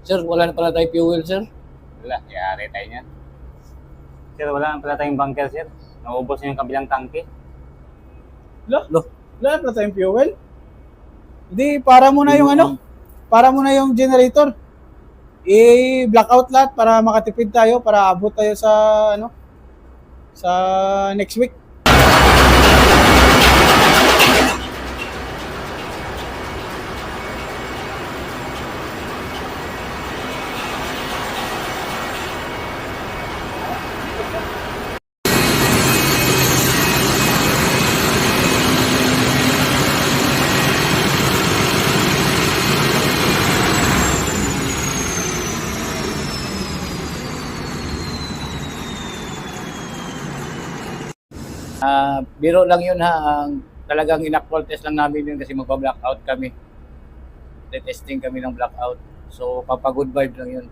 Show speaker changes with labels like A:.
A: Sir, wala na pala tayo fuel, sir.
B: Wala, yari tayo niyan. Sir, wala na pala tayong bunker, sir. Naubos na yung kabilang tangke.
A: Lo,
C: Wala na tayong fuel. Hindi, para muna yung ano, para muna yung generator. I-blackout lahat para makatipid tayo, para abot tayo sa ano, sa next week.
A: biro lang yun ha. Talagang in-actual test lang namin yun kasi magpa-blackout kami. Testing kami ng blackout. So, papa-good vibe lang yun.